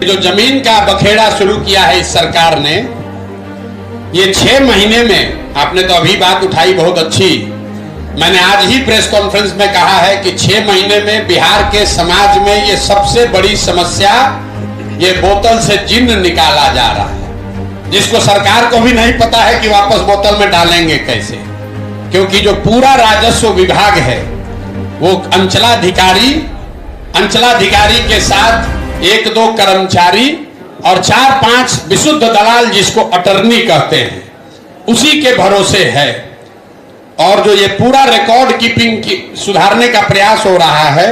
जो जमीन का बखेड़ा शुरू किया है इस सरकार ने, ये 6 महीने में, आपने तो अभी बात उठाई बहुत अच्छी, मैंने आज ही प्रेस कॉन्फ्रेंस में कहा है कि 6 महीने में बिहार के समाज में ये सबसे बड़ी समस्या, ये बोतल से जिन्न निकाला जा रहा है, जिसको सरकार को भी नहीं पता है कि वापस बोतल में डालेंगे कैसे, क्योंकि जो पूरा राजस्व विभाग है वो अंचलाधिकारी के साथ 1-2 कर्मचारी और 4-5 विशुद्ध दलाल, जिसको अटर्नी कहते हैं, उसी के भरोसे है। और जो ये पूरा रिकॉर्ड कीपिंग सुधारने का प्रयास हो रहा है,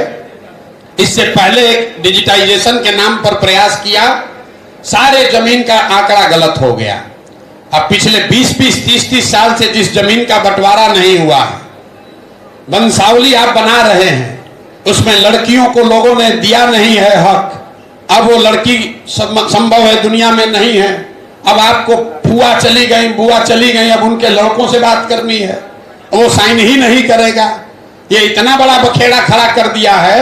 इससे पहले एक डिजिटाइजेशन के नाम पर प्रयास किया, सारे जमीन का आंकड़ा गलत हो गया। अब पिछले 20-20, 30-30 साल से जिस जमीन का बंटवारा नहीं हुआ है, वंशावली आप बना रहे हैं, उसमें लड़कियों को लोगों ने दिया नहीं है हक। अब वो लड़की संभव है दुनिया में नहीं है। अब आपको फुआ चली गई, बुआ चली गई, अब उनके लड़कों से बात करनी है, वो साइन ही नहीं करेगा। ये इतना बड़ा बखेड़ा खड़ा कर दिया है,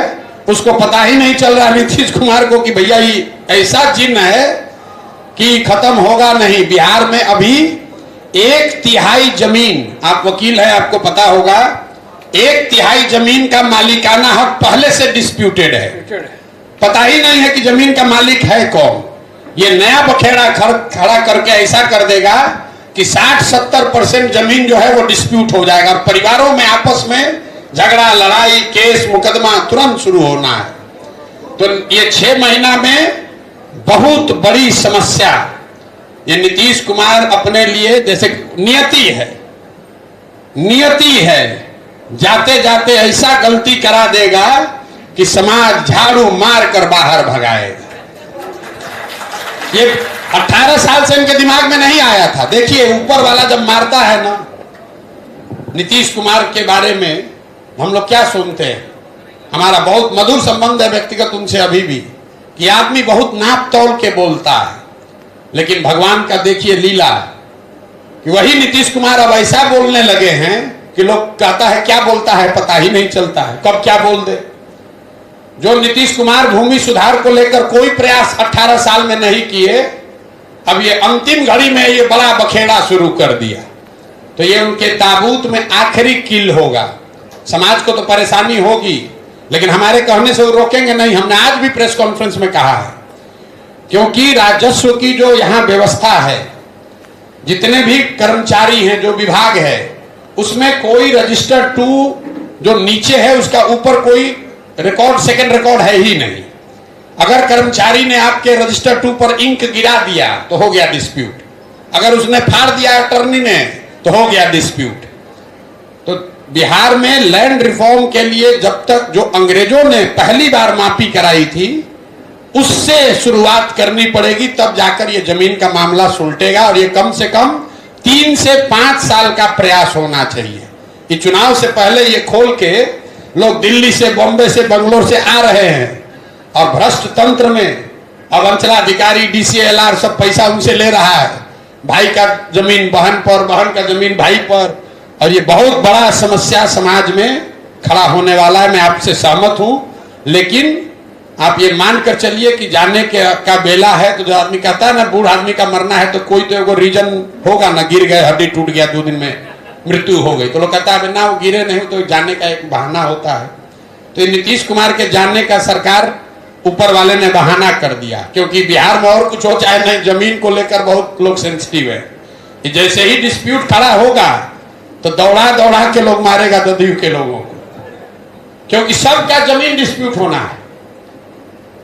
उसको पता ही नहीं चल रहा नीतीश कुमार को कि भैया ये ऐसा चिन्ह है कि खत्म होगा नहीं। बिहार में अभी 1/3 जमीन, आप वकील है, आपको पता होगा, 1/3 जमीन का मालिकाना हक पहले से डिस्प्यूटेड है। पता ही नहीं है कि जमीन का मालिक है कौन। ये नया बखेड़ा खड़ा करके ऐसा कर देगा कि 60-70% जमीन जो है वो डिस्प्यूट हो जाएगा, और परिवारों में आपस में झगड़ा, लड़ाई, केस, मुकदमा तुरंत शुरू होना है। तो ये 6 महीना में बहुत बड़ी समस्या, ये नीतीश कुमार अपने लिए जैसे नियति है, जाते जाते ऐसा गलती करा देगा कि समाज झाड़ू मार कर बाहर भगाएगा। ये 18 साल से इनके दिमाग में नहीं आया था। देखिए, ऊपर वाला जब मारता है ना, नीतीश कुमार के बारे में हम लोग क्या सुनते हैं, हमारा बहुत मधुर संबंध है व्यक्तिगत उनसे अभी भी, कि आदमी बहुत नाप तौल के बोलता है, लेकिन भगवान का देखिए लीला कि वही नीतीश कुमार अब ऐसा बोलने लगे हैं कि लोग कहता है क्या बोलता है पता ही नहीं चलता है, कब क्या बोल दे। जो नीतीश कुमार भूमि सुधार को लेकर कोई प्रयास 18 साल में नहीं किए, अब ये अंतिम घड़ी में ये बड़ा बखेड़ा शुरू कर दिया, तो ये उनके ताबूत में आखिरी किल होगा। समाज को तो परेशानी होगी, लेकिन हमारे कहने से वो रोकेंगे नहीं। हमने आज भी प्रेस कॉन्फ्रेंस में कहा है, क्योंकि राजस्व की जो यहाँ व्यवस्था है, जितने भी कर्मचारी हैं, जो विभाग है, उसमें कोई रजिस्टर 2 जो नीचे है उसका ऊपर कोई रिकॉर्ड, सेकंड रिकॉर्ड है ही नहीं। अगर कर्मचारी ने आपके रजिस्टर 2 पर इंक गिरा दिया तो हो गया डिस्प्यूट, अगर उसने फाड़ दिया अटर्नी ने तो हो गया डिस्प्यूट। तो बिहार में लैंड रिफॉर्म के लिए जब तक जो अंग्रेजों ने पहली बार मापी कराई थी, उससे शुरुआत करनी पड़ेगी, तब जाकर ये जमीन का मामला सुलटेगा। और ये कम से कम 3 से 5 साल का प्रयास होना चाहिए कि चुनाव से पहले ये खोल के लोग दिल्ली से, बॉम्बे से, बंगलोर से आ रहे हैं, और भ्रष्ट तंत्र में अब अंचलाधिकारी, DCLR सब पैसा उनसे ले रहा है, भाई का जमीन बहन पर, बहन का जमीन भाई पर, और ये बहुत बड़ा समस्या समाज में खड़ा होने वाला है। मैं आपसे सहमत हूं, लेकिन आप ये मानकर चलिए कि जाने का बेला है, तो जो आदमी कहता है ना बूढ़ आदमी का मरना है, तो कोई तो एगो रीजन होगा ना, गिर गए, हड्डी टूट गया, 2 दिन में मृत्यु हो गई, तो लोग कहता है ना वो गिरे नहीं, तो जाने का एक बहाना होता है। तो नीतीश कुमार के जानने का सरकार ऊपर वाले ने बहाना कर दिया, क्योंकि बिहार में और कुछ हो चाहे नहीं, जमीन को लेकर बहुत लोग सेंसिटिव है। जैसे ही डिस्प्यूट खड़ा होगा तो दौड़ा दौड़ा के लोग मारेगा ददियों के लोगों को, क्योंकि सबका जमीन डिस्प्यूट होना है।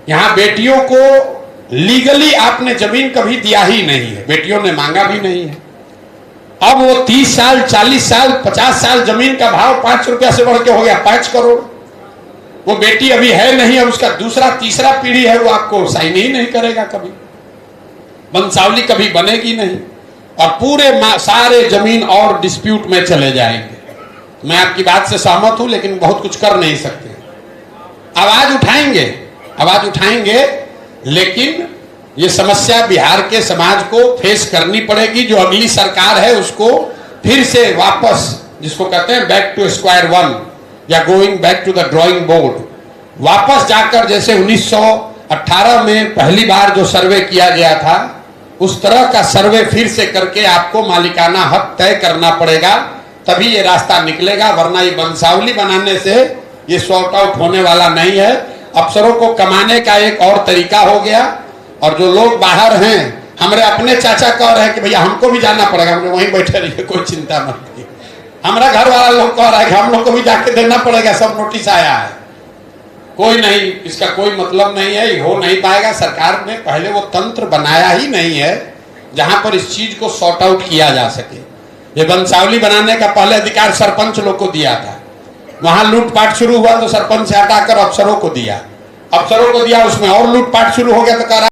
यहां बेटियों को लीगली आपने जमीन कभी दिया ही नहीं है, बेटियों ने मांगा भी नहीं है। अब वो 30 साल, 40 साल, 50 साल जमीन का भाव 5 रुपया से बढ़ के हो गया 5 करोड़। वो बेटी अभी है नहीं, अब उसका दूसरा तीसरा पीढ़ी है, वो आपको साइन ही नहीं करेगा, कभी वंशावली कभी बनेगी नहीं, और पूरे सारे जमीन और डिस्प्यूट में चले जाएंगे। मैं आपकी बात से सहमत हूं, लेकिन बहुत कुछ कर नहीं सकते। आवाज उठाएंगे, लेकिन ये समस्या बिहार के समाज को फेस करनी पड़ेगी। जो अगली सरकार है उसको फिर से वापस, जिसको कहते हैं बैक टू स्क्वायर 1 या going back to the drawing board, वापस जाकर जैसे 18 में पहली बार जो सर्वे किया गया था उस तरह का सर्वे फिर से करके आपको मालिकाना हक तय करना पड़ेगा, तभी ये रास्ता निकलेगा, वरना ये वंशावली बनाने से ये सॉर्ट आउट होने वाला नहीं है। अफसरों को कमाने का एक और तरीका हो गया, और जो लोग बाहर हैं, हमारे अपने चाचा कह रहे हैं कि भैया हमको भी जाना पड़ेगा, हम वहीं बैठे रहिए, कोई चिंता मत कीजिए। हमारा घर वाला लोग कह रहा है कि हम लोग को भी जाके देना पड़ेगा, सब नोटिस आया है। कोई नहीं, इसका कोई मतलब नहीं है, ये हो नहीं पाएगा। सरकार ने पहले वो तंत्र बनाया ही नहीं है जहां पर इस चीज को सॉर्ट आउट किया जा सके। ये वंशावली बनाने का पहले अधिकार सरपंच लोग को दिया था, वहां लूटपाट शुरू हुआ तो सरपंच से हटाकर अफसरों को दिया, उसमें और लूटपाट शुरू हो गया तो कह रहा